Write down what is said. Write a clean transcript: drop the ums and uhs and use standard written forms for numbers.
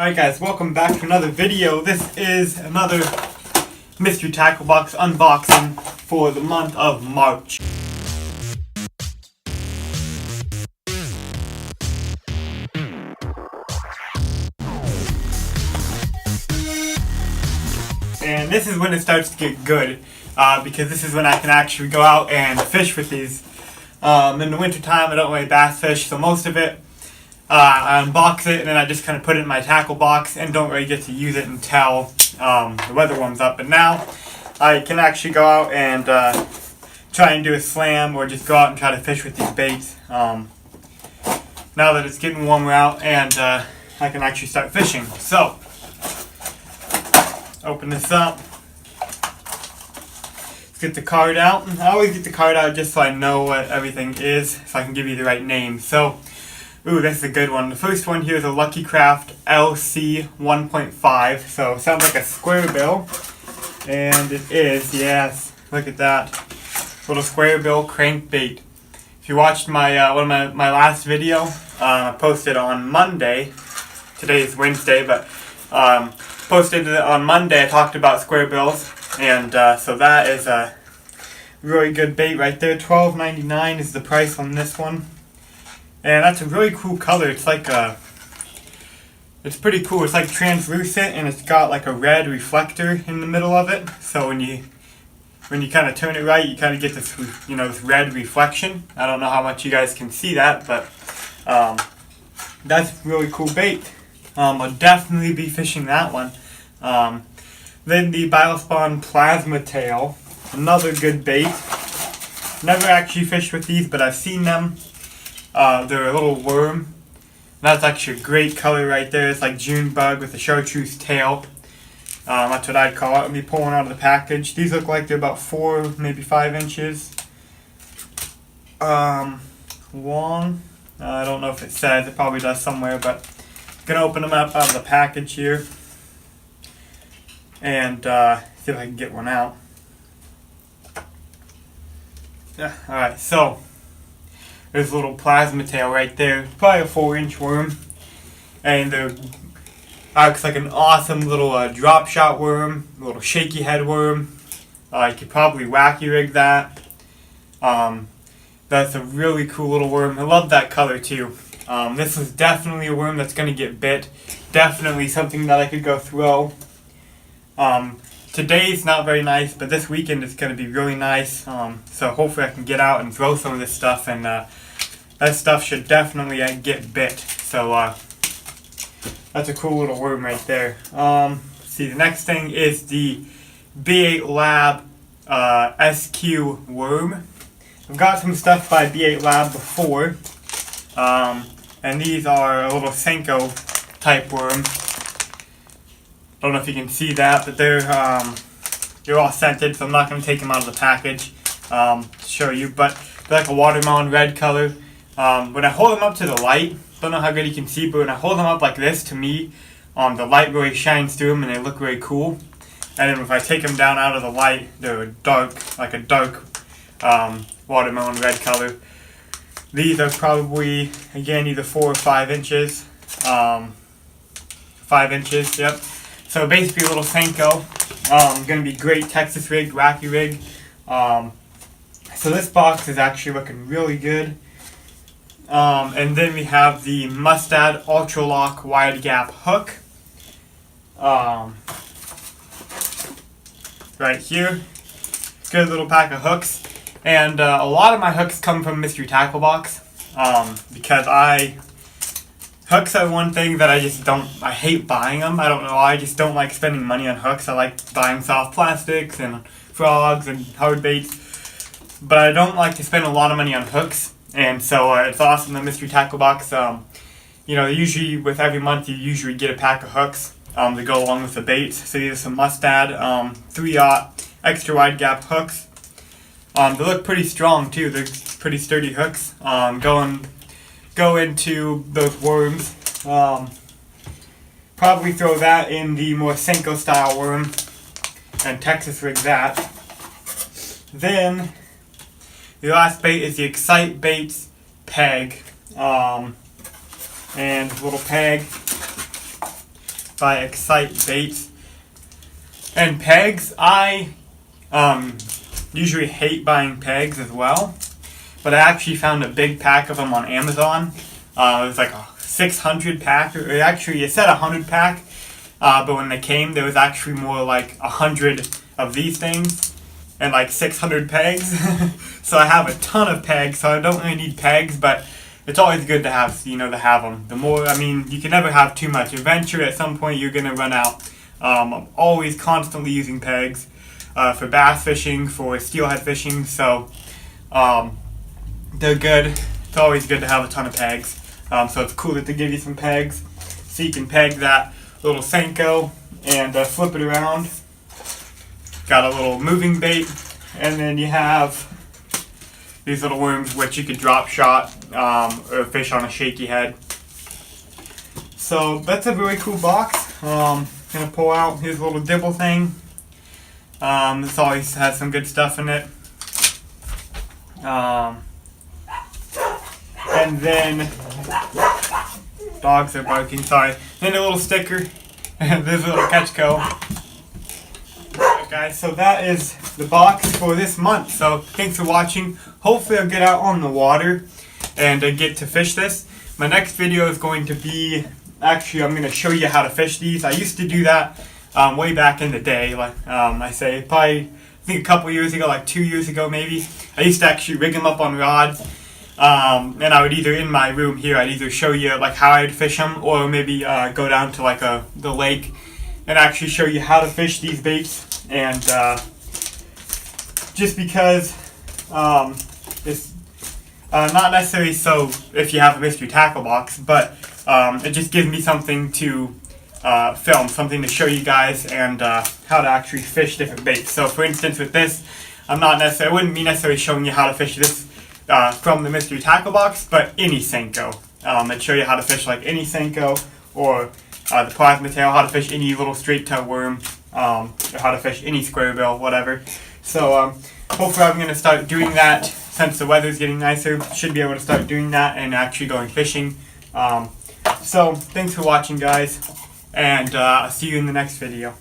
Alright guys, welcome back to another video. This is another mystery tackle box unboxing for the month of March. And this is when it starts to get good, because this is when I can actually go out and fish with these. In the winter time I don't really bass fish, so most of it I unbox it and then I just kind of put it in my tackle box and don't really get to use it until the weather warms up. But now I can actually go out and try and do a slam or just go out and try to fish with these baits. Now that it's getting warmer out and I can actually start fishing. So, open this up. Let's get the card out. I always get the card out just so I know what everything is, so I can give you the right name. So, ooh, this is a good one. The first one here is a Lucky Craft LC 1.5. So it sounds like a square bill. And it is, yes. Look at that. Little square bill crankbait. If you watched my one of my last video, I posted on Monday. Today is Wednesday, but posted it on Monday. I talked about square bills. And so that is a really good bait right there. $12.99 is the price on this one. And that's a really cool color. It's like it's pretty cool. It's like translucent and it's got like a red reflector in the middle of it. So when you kind of turn it right, you kind of get this, this red reflection. I don't know how much you guys can see that, but that's really cool bait. I'll definitely be fishing that one. Then the Biospawn Plasma Tail, another good bait. Never actually fished with these, but I've seen them. They're a little worm. That's actually a great color right there. It's like June bug with a chartreuse tail. That's what I'd call it. I'll be pulling out of the package. These look like they're about 4, maybe 5 inches long. I don't know if it says. It probably does somewhere, but I'm going to open them up out of the package here and see if I can get one out. Yeah, alright, so there's a little plasma tail right there. Probably a 4-inch worm. And it looks like an awesome little drop shot worm. A little shaky head worm. You could probably wacky rig that. That's a really cool little worm. I love that color too. This is definitely a worm that's going to get bit. Definitely something that I could go throw. Today's not very nice, but this weekend is going to be really nice. So hopefully I can get out and throw some of this stuff, and that stuff should definitely get bit. So that's a cool little worm right there. See, the next thing is the B8 Lab SQ worm. I've got some stuff by B8 Lab before, and these are a little Senko type worm. Don't know if you can see that, but they're all scented, so I'm not going to take them out of the package to show you. But they're like a watermelon red color. When I hold them up to the light, don't know how good you can see, but when I hold them up like this, to me, the light really shines through them and they look really cool. And then if I take them down out of the light, they're dark, like a dark watermelon red color. These are probably, again, either 4 or 5 inches. 5 inches, yep. So basically a little Senko. Going to be great Texas rig, wacky rig. So this box is actually looking really good. And then we have the Mustad Ultra Lock Wide Gap Hook. Right here. Good little pack of hooks. And a lot of my hooks come from Mystery Tackle Box. Because hooks are one thing that I hate buying them. I don't know why, I just don't like spending money on hooks. I like buying soft plastics and frogs and hard baits. But I don't like to spend a lot of money on hooks. And so it's awesome, the Mystery Tackle Box. Usually with every month you usually get a pack of hooks to go along with the baits. So these are some Mustad 3/0 extra wide gap hooks. They look pretty strong too. They're pretty sturdy hooks. Go into those worms. Probably throw that in the more Senko style worm and Texas rig that. Then the last bait is the Excite Baits peg. And little peg. by Excite Baits and pegs. I usually hate buying pegs as well, but I actually found a big pack of them on Amazon. It was like a 600 pack, or actually it said 100 pack, but when they came there was actually more like 100 of these things and like 600 pegs. So I have a ton of pegs, so I don't really need pegs, but it's always good to have, to have them. The more, you can never have too much. Eventually, at some point, you're going to run out. I'm always constantly using pegs for bass fishing, for steelhead fishing, so they're good. It's always good to have a ton of pegs. So it's cool that they give you some pegs, so you can peg that little Senko and flip it around. Got a little moving bait, and then you have these little worms which you could drop shot or fish on a shaky head. So that's a really cool box. Gonna pull out his little dibble thing. This always has some good stuff in it. And then dogs are barking. Sorry. Then a little sticker. And this little Catchco. Alright guys, so that is the box for this month. So thanks for watching. Hopefully I'll get out on the water and get to fish this. My next video is going to be, actually I'm going to show you how to fish these. I used to do that way back in the day, like I think a couple years ago, like 2 years ago maybe. I used to actually rig them up on rods, and I would either, in my room here, I'd either show you like how I'd fish them, or maybe go down to like the lake and actually show you how to fish these baits. And just because it's not necessarily so if you have a mystery tackle box, but it just gives me something to film, something to show you guys, and how to actually fish different baits. So for instance with this, I wouldn't be necessarily showing you how to fish this from the mystery tackle box, but any Senko. I'd show you how to fish like any Senko, or the plasma tail, how to fish any little straight tail worm, or how to fish any square bill, whatever. So hopefully I'm going to start doing that since the weather's getting nicer. Should be able to start doing that and actually going fishing. So thanks for watching guys, and I'll see you in the next video.